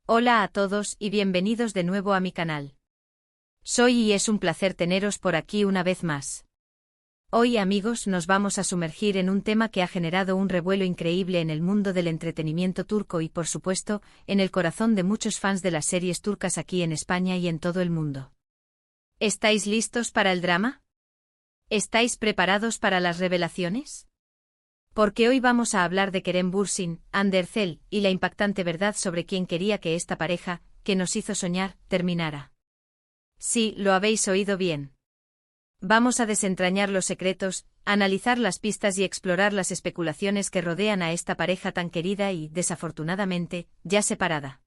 Hola a todos y bienvenidos de nuevo a mi canal. Soy y es un placer teneros por aquí una vez más. Hoy, amigos, nos vamos a sumergir en un tema que ha generado un revuelo increíble en el mundo del entretenimiento turco y, por supuesto, en el corazón de muchos fans de las series turcas aquí en España y en todo el mundo. ¿Estáis listos para el drama? ¿Estáis preparados para las revelaciones? Porque hoy vamos a hablar de Kerem Bürsin, Hande Erçel, y la impactante verdad sobre quién quería que esta pareja, que nos hizo soñar, terminara. Sí, lo habéis oído bien. Vamos a desentrañar los secretos, analizar las pistas y explorar las especulaciones que rodean a esta pareja tan querida y, desafortunadamente, ya separada.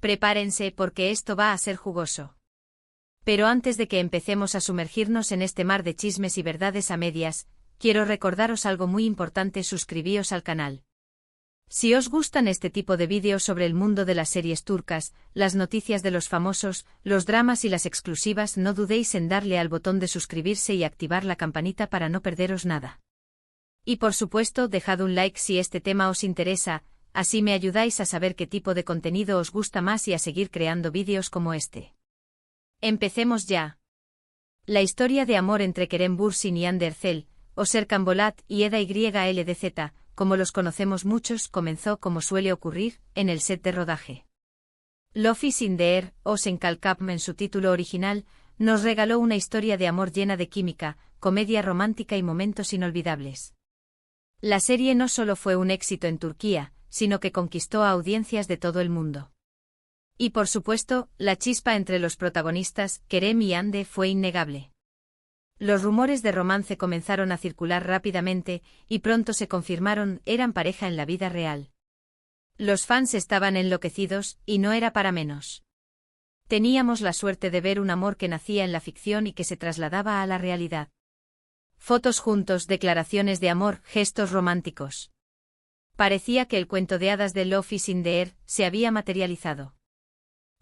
Prepárense porque esto va a ser jugoso. Pero antes de que empecemos a sumergirnos en este mar de chismes y verdades a medias, quiero recordaros algo muy importante: suscribíos al canal. Si os gustan este tipo de vídeos sobre el mundo de las series turcas, las noticias de los famosos, los dramas y las exclusivas, no dudéis en darle al botón de suscribirse y activar la campanita para no perderos nada. Y por supuesto, dejad un like si este tema os interesa, así me ayudáis a saber qué tipo de contenido os gusta más y a seguir creando vídeos como este. Empecemos ya. La historia de amor entre Kerem Bürsin y Hande Erçel, o Serkan Bolat y Eda YLDZ, como los conocemos muchos, comenzó, como suele ocurrir, en el set de rodaje. Love is in the air, o Sen Kalkapm en su título original, nos regaló una historia de amor llena de química, comedia romántica y momentos inolvidables. La serie no solo fue un éxito en Turquía, sino que conquistó a audiencias de todo el mundo. Y por supuesto, la chispa entre los protagonistas, Kerem y Hande, fue innegable. Los rumores de romance comenzaron a circular rápidamente, y pronto se confirmaron, eran pareja en la vida real. Los fans estaban enloquecidos, y no era para menos. Teníamos la suerte de ver un amor que nacía en la ficción y que se trasladaba a la realidad. Fotos juntos, declaraciones de amor, gestos románticos. Parecía que el cuento de hadas de Love is in the air se había materializado.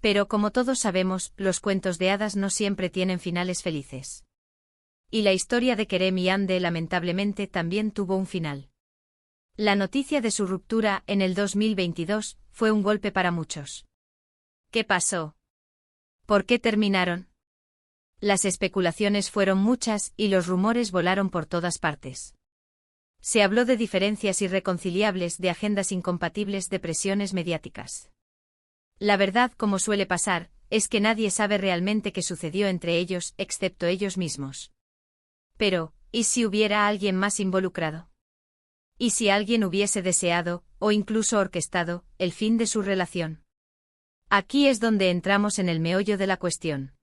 Pero como todos sabemos, los cuentos de hadas no siempre tienen finales felices. Y la historia de Kerem y Hande lamentablemente también tuvo un final. La noticia de su ruptura en el 2022 fue un golpe para muchos. ¿Qué pasó? ¿Por qué terminaron? Las especulaciones fueron muchas y los rumores volaron por todas partes. Se habló de diferencias irreconciliables, de agendas incompatibles, de presiones mediáticas. La verdad, como suele pasar, es que nadie sabe realmente qué sucedió entre ellos, excepto ellos mismos. Pero, ¿y si hubiera alguien más involucrado? ¿Y si alguien hubiese deseado, o incluso orquestado, el fin de su relación? Aquí es donde entramos en el meollo de la cuestión.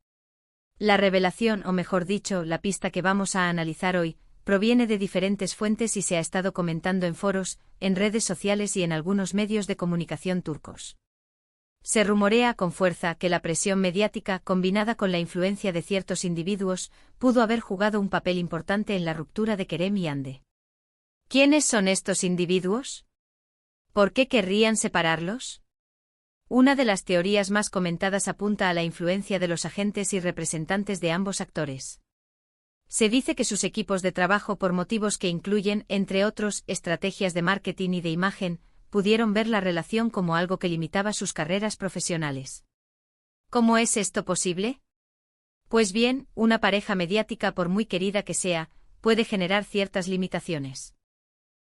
La revelación, o mejor dicho, la pista que vamos a analizar hoy, proviene de diferentes fuentes y se ha estado comentando en foros, en redes sociales y en algunos medios de comunicación turcos. Se rumorea con fuerza que la presión mediática, combinada con la influencia de ciertos individuos, pudo haber jugado un papel importante en la ruptura de Kerem y Hande. ¿Quiénes son estos individuos? ¿Por qué querrían separarlos? Una de las teorías más comentadas apunta a la influencia de los agentes y representantes de ambos actores. Se dice que sus equipos de trabajo, por motivos que incluyen, entre otros, estrategias de marketing y de imagen, pudieron ver la relación como algo que limitaba sus carreras profesionales. ¿Cómo es esto posible? Pues bien, una pareja mediática, por muy querida que sea, puede generar ciertas limitaciones.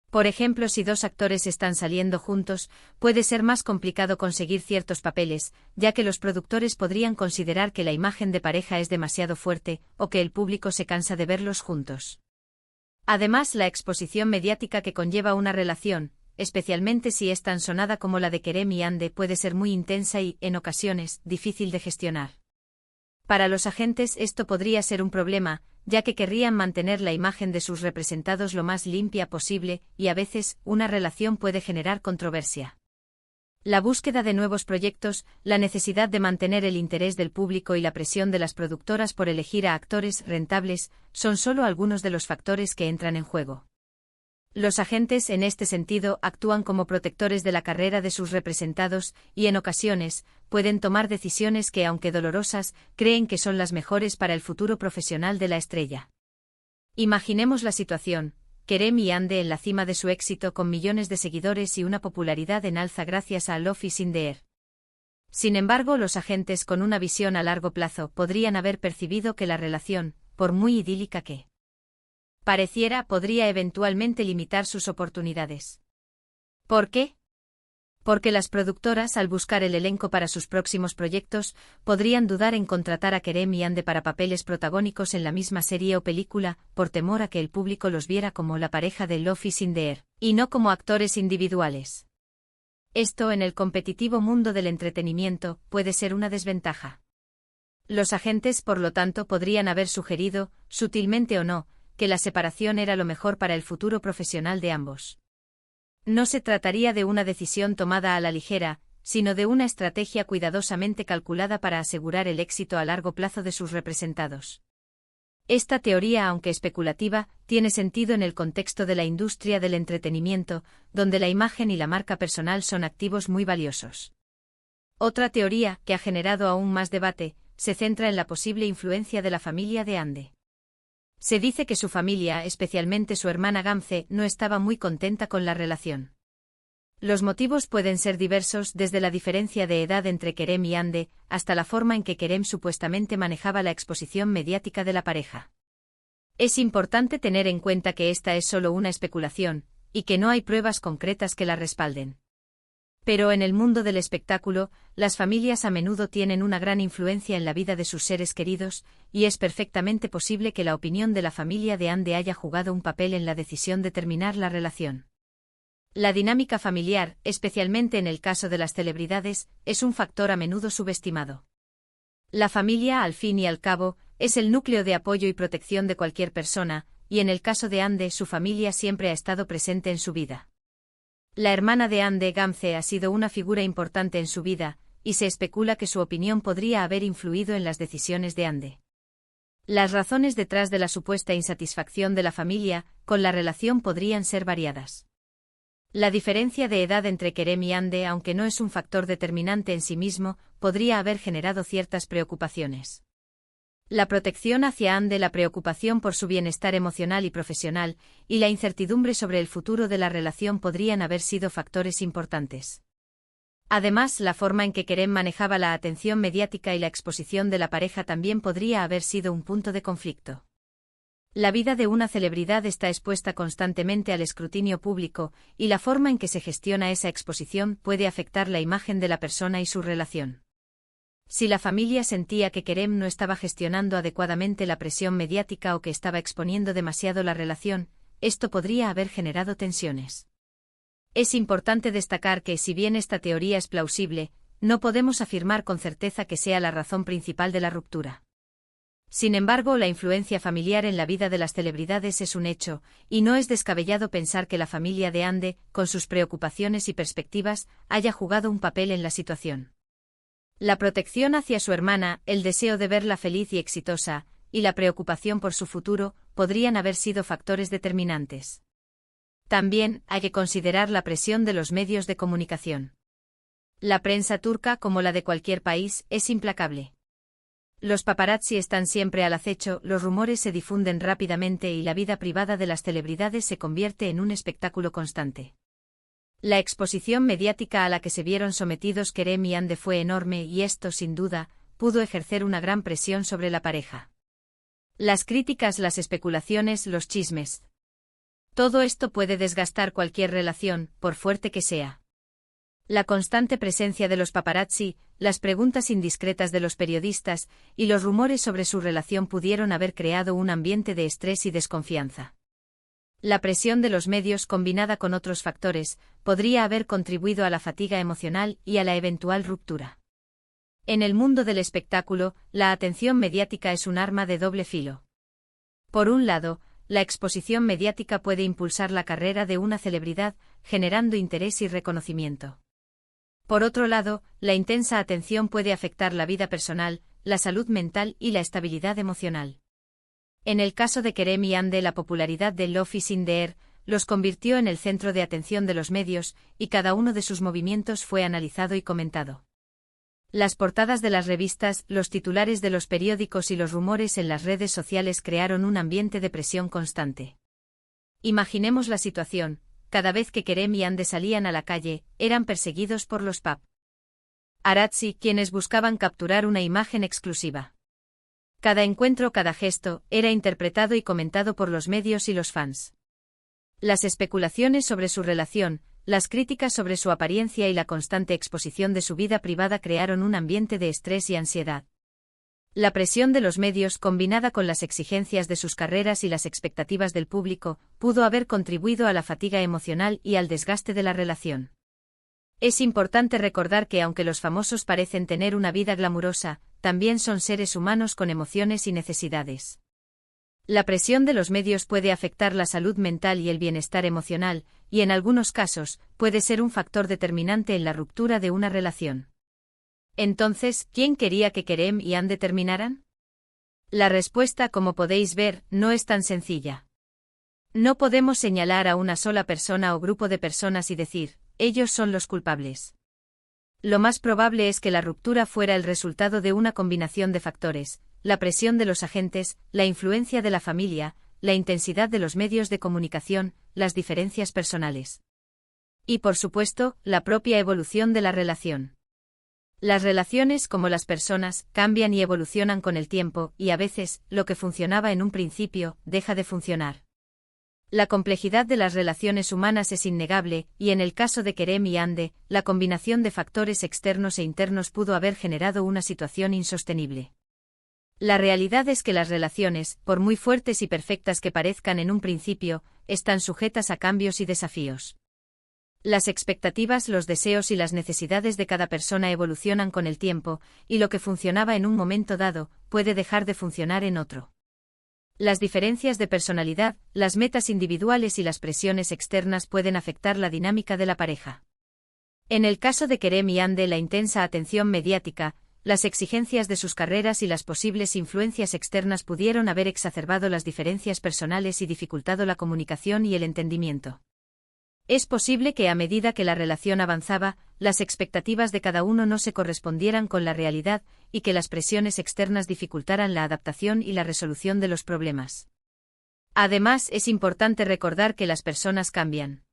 Por ejemplo, si dos actores están saliendo juntos, puede ser más complicado conseguir ciertos papeles, ya que los productores podrían considerar que la imagen de pareja es demasiado fuerte, o que el público se cansa de verlos juntos. Además, la exposición mediática que conlleva una relación, especialmente si es tan sonada como la de Kerem y Hande, puede ser muy intensa y, en ocasiones, difícil de gestionar. Para los agentes esto podría ser un problema, ya que querrían mantener la imagen de sus representados lo más limpia posible, y a veces, una relación puede generar controversia. La búsqueda de nuevos proyectos, la necesidad de mantener el interés del público y la presión de las productoras por elegir a actores rentables, son solo algunos de los factores que entran en juego. Los agentes, en este sentido, actúan como protectores de la carrera de sus representados, y en ocasiones, pueden tomar decisiones que, aunque dolorosas, creen que son las mejores para el futuro profesional de la estrella. Imaginemos la situación: Kerem y Hande en la cima de su éxito, con millones de seguidores y una popularidad en alza gracias a Love is in the air. Sin embargo, los agentes con una visión a largo plazo podrían haber percibido que la relación, por muy idílica que pareciera, podría eventualmente limitar sus oportunidades. ¿Por qué? Porque las productoras, al buscar el elenco para sus próximos proyectos, podrían dudar en contratar a Kerem y Ande para papeles protagónicos en la misma serie o película, por temor a que el público los viera como la pareja de Love is in the Air, y no como actores individuales. Esto, en el competitivo mundo del entretenimiento, puede ser una desventaja. Los agentes, por lo tanto, podrían haber sugerido, sutilmente o no, que la separación era lo mejor para el futuro profesional de ambos. No se trataría de una decisión tomada a la ligera, sino de una estrategia cuidadosamente calculada para asegurar el éxito a largo plazo de sus representados. Esta teoría, aunque especulativa, tiene sentido en el contexto de la industria del entretenimiento, donde la imagen y la marca personal son activos muy valiosos. Otra teoría, que ha generado aún más debate, se centra en la posible influencia de la familia de Ande. Se dice que su familia, especialmente su hermana Gamze, no estaba muy contenta con la relación. Los motivos pueden ser diversos, desde la diferencia de edad entre Kerem y Ande, hasta la forma en que Kerem supuestamente manejaba la exposición mediática de la pareja. Es importante tener en cuenta que esta es solo una especulación, y que no hay pruebas concretas que la respalden. Pero en el mundo del espectáculo, las familias a menudo tienen una gran influencia en la vida de sus seres queridos, y es perfectamente posible que la opinión de la familia de Ande haya jugado un papel en la decisión de terminar la relación. La dinámica familiar, especialmente en el caso de las celebridades, es un factor a menudo subestimado. La familia, al fin y al cabo, es el núcleo de apoyo y protección de cualquier persona, y en el caso de Ande, su familia siempre ha estado presente en su vida. La hermana de Ande, Gamze, ha sido una figura importante en su vida, y se especula que su opinión podría haber influido en las decisiones de Ande. Las razones detrás de la supuesta insatisfacción de la familia con la relación podrían ser variadas. La diferencia de edad entre Kerem y Ande, aunque no es un factor determinante en sí mismo, podría haber generado ciertas preocupaciones. La protección hacia Ande, la preocupación por su bienestar emocional y profesional, y la incertidumbre sobre el futuro de la relación podrían haber sido factores importantes. Además, la forma en que Kerem manejaba la atención mediática y la exposición de la pareja también podría haber sido un punto de conflicto. La vida de una celebridad está expuesta constantemente al escrutinio público, y la forma en que se gestiona esa exposición puede afectar la imagen de la persona y su relación. Si la familia sentía que Kerem no estaba gestionando adecuadamente la presión mediática o que estaba exponiendo demasiado la relación, esto podría haber generado tensiones. Es importante destacar que, si bien esta teoría es plausible, no podemos afirmar con certeza que sea la razón principal de la ruptura. Sin embargo, la influencia familiar en la vida de las celebridades es un hecho, y no es descabellado pensar que la familia de Ande, con sus preocupaciones y perspectivas, haya jugado un papel en la situación. La protección hacia su hermana, el deseo de verla feliz y exitosa, y la preocupación por su futuro, podrían haber sido factores determinantes. También hay que considerar la presión de los medios de comunicación. La prensa turca, como la de cualquier país, es implacable. Los paparazzi están siempre al acecho, los rumores se difunden rápidamente y la vida privada de las celebridades se convierte en un espectáculo constante. La exposición mediática a la que se vieron sometidos Kerem y Ande fue enorme y esto, sin duda, pudo ejercer una gran presión sobre la pareja. Las críticas, las especulaciones, los chismes. Todo esto puede desgastar cualquier relación, por fuerte que sea. La constante presencia de los paparazzi, las preguntas indiscretas de los periodistas, y los rumores sobre su relación pudieron haber creado un ambiente de estrés y desconfianza. La presión de los medios, combinada con otros factores, podría haber contribuido a la fatiga emocional y a la eventual ruptura. En el mundo del espectáculo, la atención mediática es un arma de doble filo. Por un lado, la exposición mediática puede impulsar la carrera de una celebridad, generando interés y reconocimiento. Por otro lado, la intensa atención puede afectar la vida personal, la salud mental y la estabilidad emocional. En el caso de Kerem y Ande, la popularidad de Love is in the Air los convirtió en el centro de atención de los medios, y cada uno de sus movimientos fue analizado y comentado. Las portadas de las revistas, los titulares de los periódicos y los rumores en las redes sociales crearon un ambiente de presión constante. Imaginemos la situación: cada vez que Kerem y Ande salían a la calle, eran perseguidos por los Arazzi, quienes buscaban capturar una imagen exclusiva. Cada encuentro, cada gesto, era interpretado y comentado por los medios y los fans. Las especulaciones sobre su relación, las críticas sobre su apariencia y la constante exposición de su vida privada crearon un ambiente de estrés y ansiedad. La presión de los medios, combinada con las exigencias de sus carreras y las expectativas del público, pudo haber contribuido a la fatiga emocional y al desgaste de la relación. Es importante recordar que aunque los famosos parecen tener una vida glamurosa, también son seres humanos con emociones y necesidades. La presión de los medios puede afectar la salud mental y el bienestar emocional, y en algunos casos, puede ser un factor determinante en la ruptura de una relación. Entonces, ¿quién quería que Kerem y Hande terminaran? La respuesta, como podéis ver, no es tan sencilla. No podemos señalar a una sola persona o grupo de personas y decir, ellos son los culpables. Lo más probable es que la ruptura fuera el resultado de una combinación de factores: la presión de los agentes, la influencia de la familia, la intensidad de los medios de comunicación, las diferencias personales. Y por supuesto, la propia evolución de la relación. Las relaciones, como las personas, cambian y evolucionan con el tiempo, y a veces, lo que funcionaba en un principio, deja de funcionar. La complejidad de las relaciones humanas es innegable, y en el caso de Kerem y Hande, la combinación de factores externos e internos pudo haber generado una situación insostenible. La realidad es que las relaciones, por muy fuertes y perfectas que parezcan en un principio, están sujetas a cambios y desafíos. Las expectativas, los deseos y las necesidades de cada persona evolucionan con el tiempo, y lo que funcionaba en un momento dado, puede dejar de funcionar en otro. Las diferencias de personalidad, las metas individuales y las presiones externas pueden afectar la dinámica de la pareja. En el caso de Kerem y Hande, la intensa atención mediática, las exigencias de sus carreras y las posibles influencias externas pudieron haber exacerbado las diferencias personales y dificultado la comunicación y el entendimiento. Es posible que a medida que la relación avanzaba, las expectativas de cada uno no se correspondieran con la realidad, y que las presiones externas dificultaran la adaptación y la resolución de los problemas. Además, es importante recordar que las personas cambian.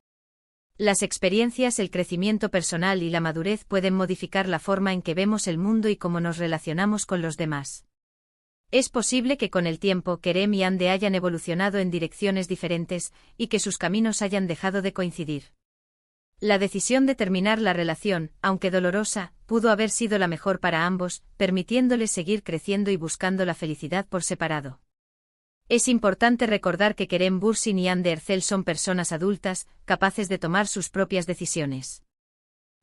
Las experiencias, el crecimiento personal y la madurez pueden modificar la forma en que vemos el mundo y cómo nos relacionamos con los demás. Es posible que con el tiempo Kerem y Hande hayan evolucionado en direcciones diferentes, y que sus caminos hayan dejado de coincidir. La decisión de terminar la relación, aunque dolorosa, pudo haber sido la mejor para ambos, permitiéndoles seguir creciendo y buscando la felicidad por separado. Es importante recordar que Kerem Bürsin y Hande Erçel son personas adultas, capaces de tomar sus propias decisiones.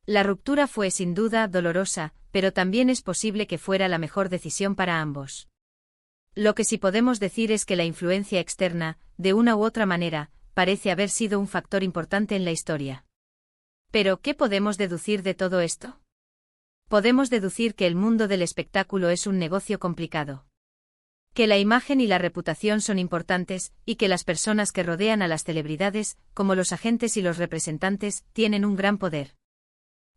La ruptura fue sin duda dolorosa, pero también es posible que fuera la mejor decisión para ambos. Lo que sí podemos decir es que la influencia externa, de una u otra manera, parece haber sido un factor importante en la historia. Pero, ¿qué podemos deducir de todo esto? Podemos deducir que el mundo del espectáculo es un negocio complicado. Que la imagen y la reputación son importantes, y que las personas que rodean a las celebridades, como los agentes y los representantes, tienen un gran poder.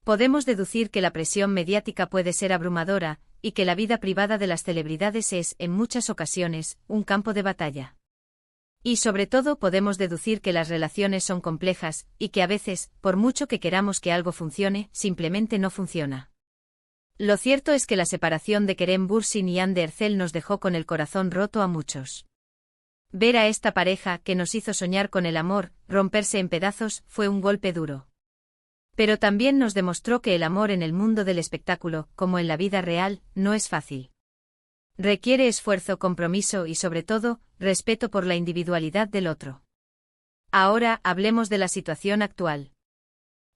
Podemos deducir que la presión mediática puede ser abrumadora, y que la vida privada de las celebridades es, en muchas ocasiones, un campo de batalla. Y sobre todo podemos deducir que las relaciones son complejas, y que a veces, por mucho que queramos que algo funcione, simplemente no funciona. Lo cierto es que la separación de Kerem Bürsin y Hande Erçel nos dejó con el corazón roto a muchos. Ver a esta pareja, que nos hizo soñar con el amor, romperse en pedazos, fue un golpe duro. Pero también nos demostró que el amor en el mundo del espectáculo, como en la vida real, no es fácil. Requiere esfuerzo, compromiso y, sobre todo, respeto por la individualidad del otro. Ahora, hablemos de la situación actual.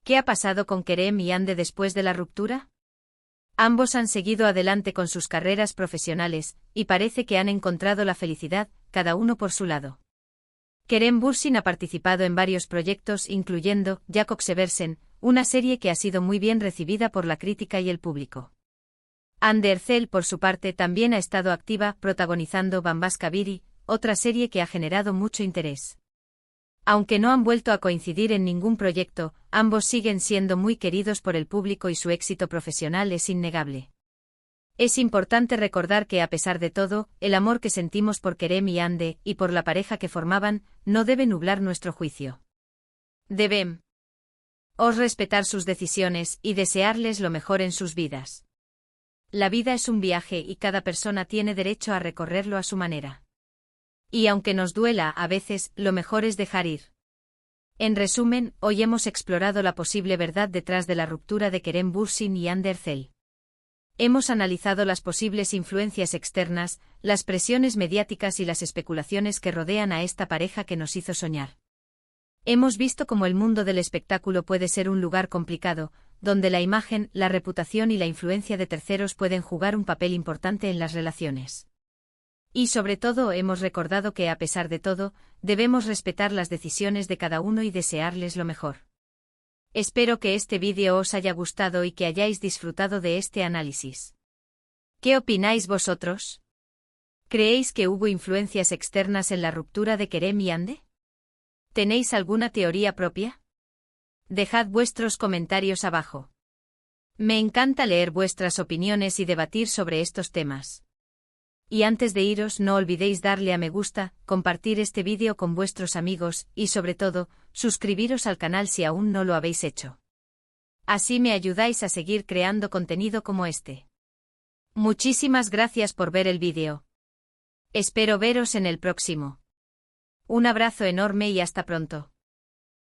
¿Qué ha pasado con Kerem y Hande después de la ruptura? Ambos han seguido adelante con sus carreras profesionales, y parece que han encontrado la felicidad, cada uno por su lado. Kerem Bürsin ha participado en varios proyectos, incluyendo Jakob Seversen, una serie que ha sido muy bien recibida por la crítica y el público. Hande Erçel, por su parte, también ha estado activa, protagonizando Bambaşka Biri, otra serie que ha generado mucho interés. Aunque no han vuelto a coincidir en ningún proyecto, ambos siguen siendo muy queridos por el público y su éxito profesional es innegable. Es importante recordar que, a pesar de todo, el amor que sentimos por Kerem y Hande, y por la pareja que formaban, no debe nublar nuestro juicio. Debemos Os respetar sus decisiones y desearles lo mejor en sus vidas. La vida es un viaje y cada persona tiene derecho a recorrerlo a su manera. Y aunque nos duela a veces, lo mejor es dejar ir. En resumen, hoy hemos explorado la posible verdad detrás de la ruptura de Kerem Bürsin y Hande Erçel. Hemos analizado las posibles influencias externas, las presiones mediáticas y las especulaciones que rodean a esta pareja que nos hizo soñar. Hemos visto cómo el mundo del espectáculo puede ser un lugar complicado, donde la imagen, la reputación y la influencia de terceros pueden jugar un papel importante en las relaciones. Y sobre todo hemos recordado que a pesar de todo, debemos respetar las decisiones de cada uno y desearles lo mejor. Espero que este vídeo os haya gustado y que hayáis disfrutado de este análisis. ¿Qué opináis vosotros? ¿Creéis que hubo influencias externas en la ruptura de Kerem y Hande? ¿Tenéis alguna teoría propia? Dejad vuestros comentarios abajo. Me encanta leer vuestras opiniones y debatir sobre estos temas. Y antes de iros, no olvidéis darle a me gusta, compartir este vídeo con vuestros amigos y sobre todo, suscribiros al canal si aún no lo habéis hecho. Así me ayudáis a seguir creando contenido como este. Muchísimas gracias por ver el vídeo. Espero veros en el próximo. Un abrazo enorme y hasta pronto.